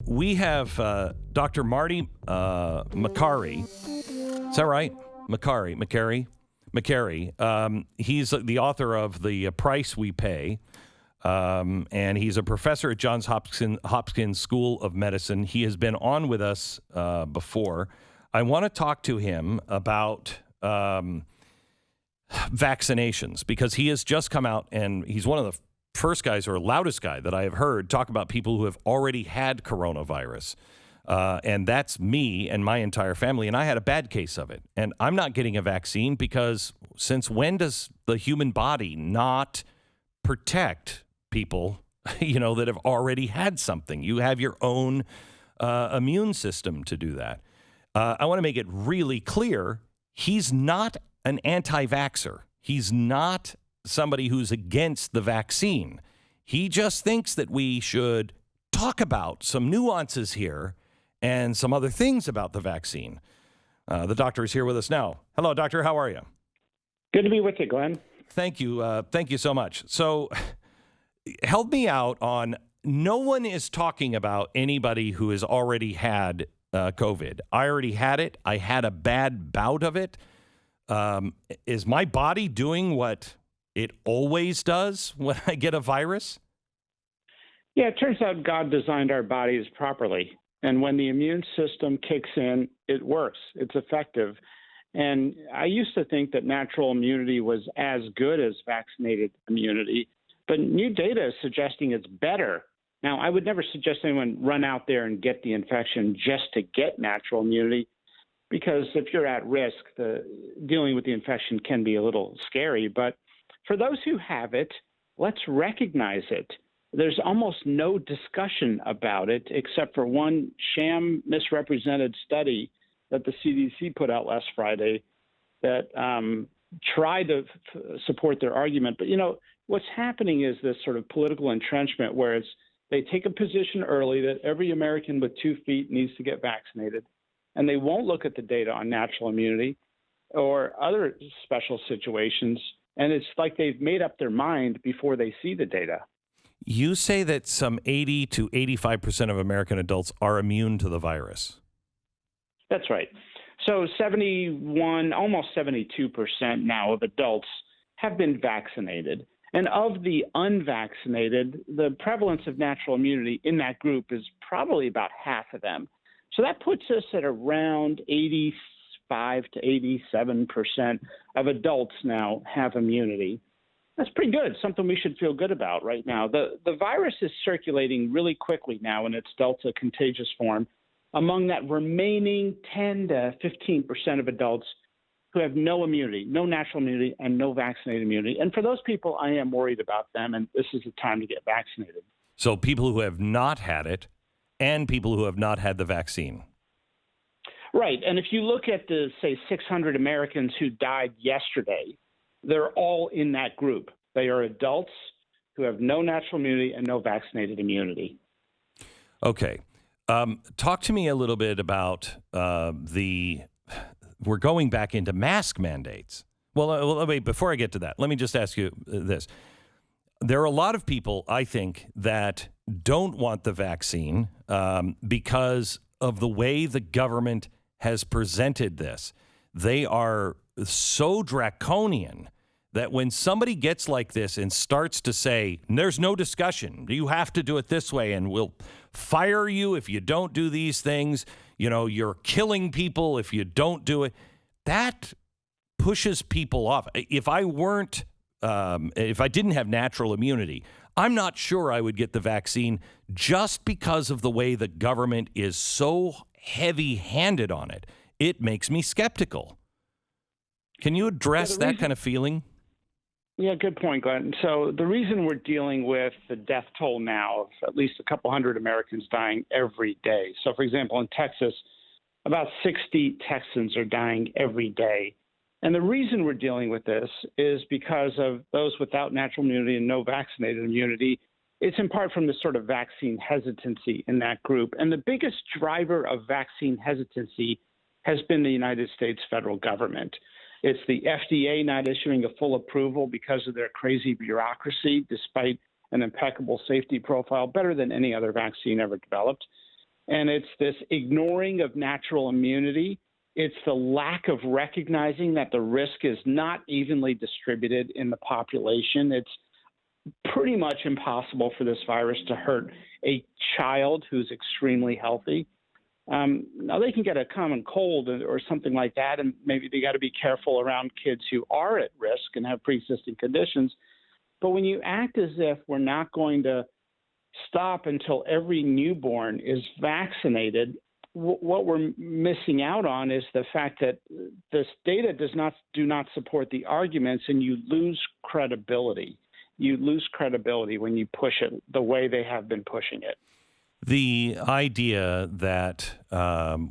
We have Dr. Marty Makary. Is that right? Makary. He's the author of The Price We Pay, and he's a professor at Johns Hopkins School of Medicine. He has been on with us before. I want to talk to him about vaccinations because he has just come out, and he's one of the first guys or loudest guy that I have heard talk about people who have already had coronavirus. And that's me and my entire family. And I had a bad case of it. And I'm not getting a vaccine because since when does the human body not protect people, that have already had something? You have your own immune system to do that. I want to make it really clear. He's not an anti-vaxxer. He's not somebody who's against the vaccine. He just thinks that we should talk about some nuances here and some other things about the vaccine. The doctor is here with us now. Hello, doctor. How are you? Good to be with you, Glenn. Thank you. Thank you so much. So help me out on, no one is talking about anybody who has already had COVID. I already had it. I had a bad bout of it. Is my body doing what it always does when I get a virus? Yeah, it turns out God designed our bodies properly. And when the immune system kicks in, it works. It's effective. And I used to think that natural immunity was as good as vaccinated immunity, but new data is suggesting it's better. Now, I would never suggest anyone run out there and get the infection just to get natural immunity, because if you're at risk, dealing with the infection can be a little scary. But for those who have it, let's recognize it. There's almost no discussion about it except for one sham misrepresented study that the CDC put out last Friday that tried to support their argument. But, what's happening is this sort of political entrenchment where they take a position early that every American with 2 feet needs to get vaccinated, and they won't look at the data on natural immunity or other special situations. And it's like they've made up their mind before they see the data. You say that some 80 to 85% of American adults are immune to the virus. That's right. So 71, almost 72% now of adults have been vaccinated. And of the unvaccinated, the prevalence of natural immunity in that group is probably about half of them. So that puts us at around 85 to 87% of adults now have immunity. That's pretty good, something we should feel good about right now. The virus is circulating really quickly now in its Delta contagious form among that remaining 10 to 15% of adults who have no immunity, no natural immunity, and no vaccinated immunity. And for those people, I am worried about them, and this is the time to get vaccinated. So people who have not had it and people who have not had the vaccine. Right. And if you look at the, say, 600 Americans who died yesterday, they're all in that group. They are adults who have no natural immunity and no vaccinated immunity. Okay. Talk to me a little bit about we're going back into mask mandates. Well, wait, before I get to that, let me just ask you this. There are a lot of people, I think, that don't want the vaccine because of the way the government has presented this. They are so draconian that when somebody gets like this and starts to say, there's no discussion, you have to do it this way, and we'll fire you if you don't do these things, you're killing people if you don't do it, that pushes people off. If I didn't have natural immunity, I'm not sure I would get the vaccine just because of the way the government is so heavy-handed on it. It makes me skeptical. Can you address that kind of feeling? Yeah, good point, Glenn. So the reason we're dealing with the death toll now of at least a couple hundred Americans dying every day. So, for example, in Texas, about 60 Texans are dying every day. And the reason we're dealing with this is because of those without natural immunity and no vaccinated immunity. It's in part from this sort of vaccine hesitancy in that group. And the biggest driver of vaccine hesitancy has been the United States federal government. It's the FDA not issuing a full approval because of their crazy bureaucracy, despite an impeccable safety profile, better than any other vaccine ever developed. And it's this ignoring of natural immunity. It's the lack of recognizing that the risk is not evenly distributed in the population. It's pretty much impossible for this virus to hurt a child who's extremely healthy. Now, they can get a common cold or something like that, and maybe they got to be careful around kids who are at risk and have pre-existing conditions. But when you act as if we're not going to stop until every newborn is vaccinated, what we're missing out on is the fact that this data do not support the arguments, and you lose credibility. You lose credibility when you push it the way they have been pushing it. The idea that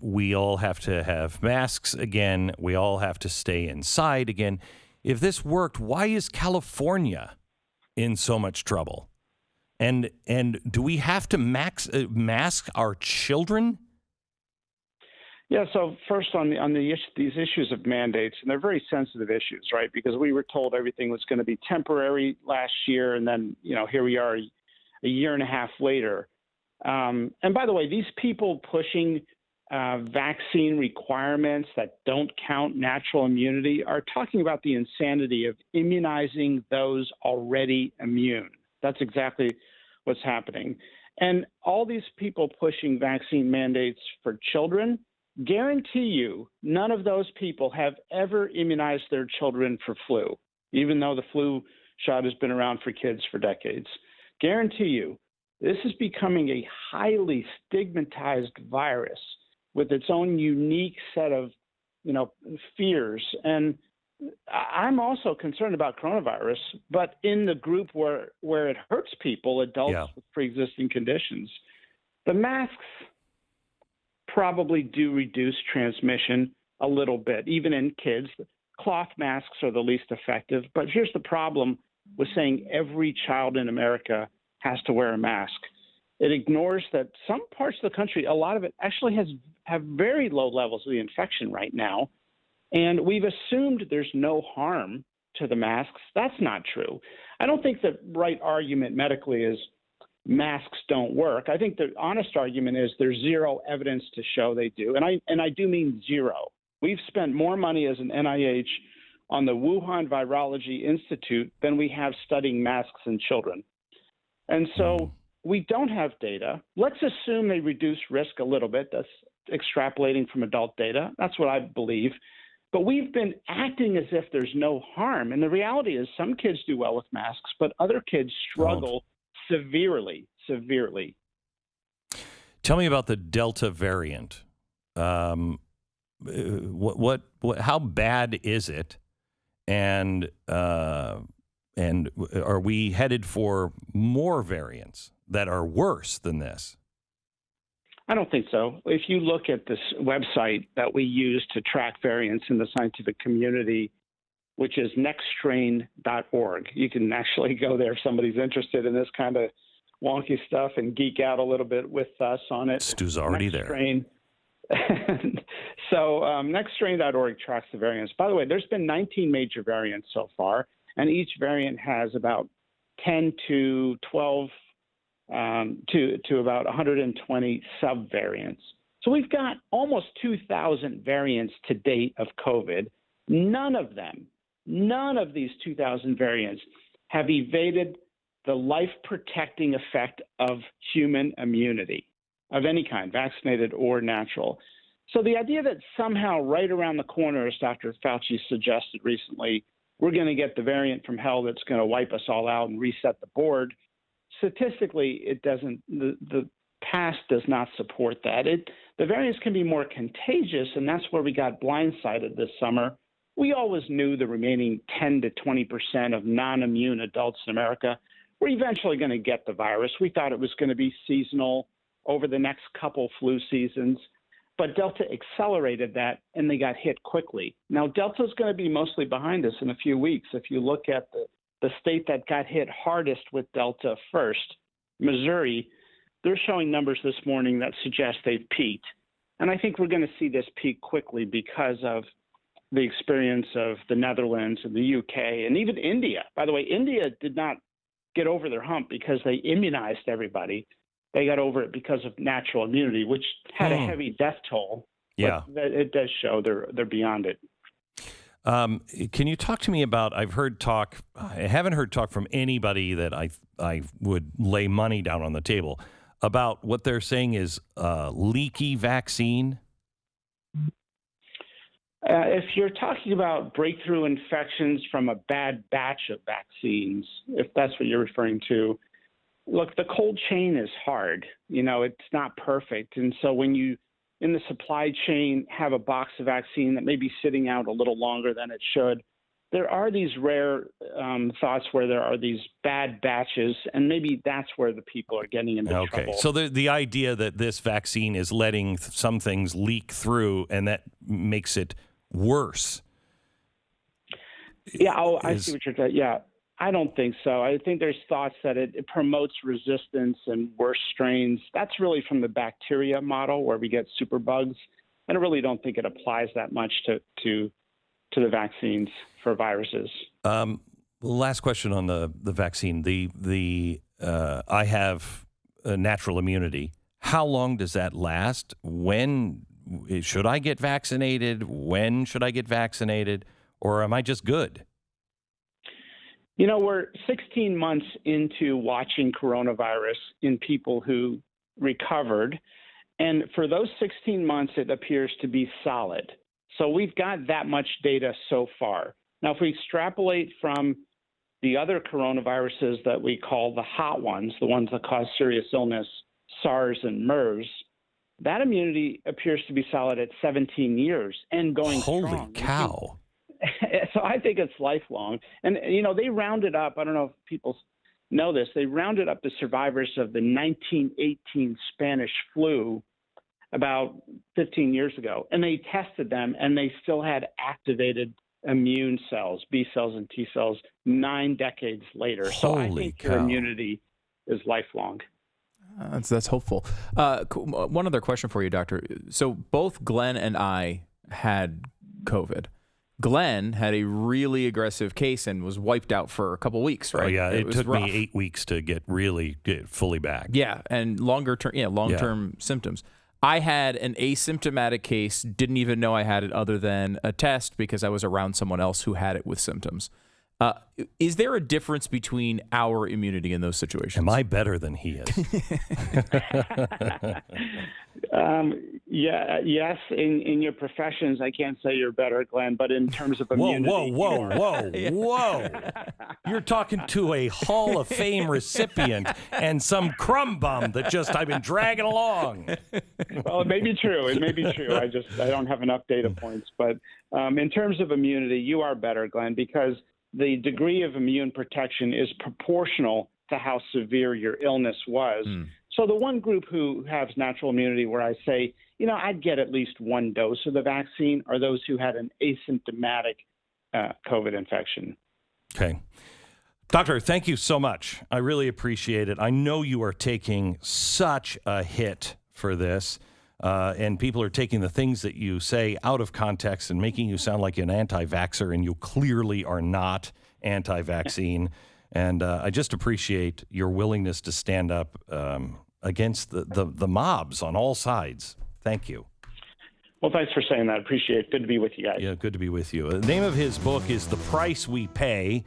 we all have to have masks again, we all have to stay inside again. If this worked, why is California in so much trouble? And do we have to mask our children? Yeah. So first on these issues of mandates, and they're very sensitive issues, right? Because we were told everything was going to be temporary last year, and then here we are a year and a half later. And by the way, these people pushing vaccine requirements that don't count natural immunity are talking about the insanity of immunizing those already immune. That's exactly what's happening. And all these people pushing vaccine mandates for children, guarantee you none of those people have ever immunized their children for flu, even though the flu shot has been around for kids for decades. Guarantee you, this is becoming a highly stigmatized virus with its own unique set of, fears. And I'm also concerned about coronavirus, but in the group where it hurts people, adults with pre-existing conditions. The masks probably do reduce transmission a little bit, even in kids. Cloth masks are the least effective. But here's the problem with saying every child in America has to wear a mask. It ignores that some parts of the country, a lot of it actually have very low levels of the infection right now. And we've assumed there's no harm to the masks. That's not true. I don't think the right argument medically is masks don't work. I think the honest argument is there's zero evidence to show they do. And I do mean zero. We've spent more money as an NIH on the Wuhan Virology Institute than we have studying masks in children. And so we don't have data. Let's assume they reduce risk a little bit. That's extrapolating from adult data. That's what I believe. But we've been acting as if there's no harm. And the reality is some kids do well with masks, but other kids struggle severely. Tell me about the Delta variant. How bad is it? And are we headed for more variants that are worse than this? I don't think so. If you look at this website that we use to track variants in the scientific community, which is nextstrain.org, you can actually go there if somebody's interested in this kind of wonky stuff and geek out a little bit with us on it. Stu's already there. So nextstrain.org tracks the variants. By the way, there's been 19 major variants so far, and each variant has about 10 to 12 to about 120 subvariants. So we've got almost 2,000 variants to date of COVID. None of these 2,000 variants have evaded the life-protecting effect of human immunity of any kind, vaccinated or natural. So the idea that somehow right around the corner, as Dr. Fauci suggested recently, we're going to get the variant from hell that's going to wipe us all out and reset the board, statistically, it doesn't. The past does not support that. The variants can be more contagious, and that's where we got blindsided this summer. We always knew the remaining 10 to 20% of non-immune adults in America were eventually going to get the virus. We thought it was going to be seasonal over the next couple flu seasons, but Delta accelerated that, and they got hit quickly. Now, Delta is going to be mostly behind us in a few weeks. If you look at the state that got hit hardest with Delta first, Missouri, they're showing numbers this morning that suggest they've peaked. And I think we're going to see this peak quickly because of the experience of the Netherlands and the UK and even India. By the way, India did not get over their hump because they immunized everybody. they got over it because of natural immunity, which had a heavy death toll. Yeah. But it does show they're beyond it. Can you talk to me about, I haven't heard talk from anybody that I would lay money down on the table about what they're saying is leaky vaccine? If you're talking about breakthrough infections from a bad batch of vaccines, if that's what you're referring to, look, the cold chain is hard. It's not perfect. And so when you, in the supply chain, have a box of vaccine that may be sitting out a little longer than it should, there are these rare thoughts where there are these bad batches, and maybe that's where the people are getting into trouble. So the idea that this vaccine is letting some things leak through and that makes it worse. Yeah, I see what you're saying. Yeah, I don't think so. I think there's thoughts that it promotes resistance and worse strains. That's really from the bacteria model where we get superbugs. And I really don't think it applies that much to the vaccines for viruses. Last question on the vaccine. I have a natural immunity. How long does that last? When should I get vaccinated? When should I get vaccinated? Or am I just good? We're 16 months into watching coronavirus in people who recovered. And for those 16 months, it appears to be solid. So we've got that much data so far. Now, if we extrapolate from the other coronaviruses that we call the hot ones, the ones that cause serious illness, SARS and MERS, that immunity appears to be solid at 17 years and going strong. Holy cow. So I think it's lifelong. And, they rounded up, I don't know if people know this, they rounded up the survivors of the 1918 Spanish flu about 15 years ago, and they tested them, and they still had activated immune cells, B cells and T cells, 9 decades later. So I think your immunity is lifelong. That's hopeful. One other question for you, Doctor. So both Glenn and I had COVID. Glenn had a really aggressive case and was wiped out for a couple weeks, right? Oh, yeah. It took rough. me 8 weeks to get fully back. Yeah, and long-term symptoms. I had an asymptomatic case, didn't even know I had it other than a test because I was around someone else who had it with symptoms. Is there a difference between our immunity in those situations? Am I better than he is? Yes. In your professions, I can't say you're better, Glenn, but in terms of immunity. Whoa. You're talking to a Hall of Fame recipient and some crumb bum that I've been dragging along. Well, it may be true. I don't have enough data points. But in terms of immunity, you are better, Glenn, because the degree of immune protection is proportional to how severe your illness was. So the one group who has natural immunity where I say, I'd get at least one dose of the vaccine are those who had an asymptomatic COVID infection. Okay. Doctor, thank you so much. I really appreciate it. I know you are taking such a hit for this, and people are taking the things that you say out of context and making you sound like an anti-vaxxer, and you clearly are not anti-vaccine. And I just appreciate your willingness to stand up against the mobs on all sides. Thank you. Well, thanks for saying that. Appreciate it. Good to be with you guys. Yeah, good to be with you. The name of his book is The Price We Pay,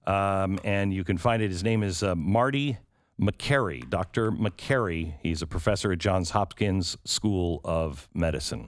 and you can find it. His name is Marty Makary, Dr. Makary. He's a professor at Johns Hopkins School of Medicine.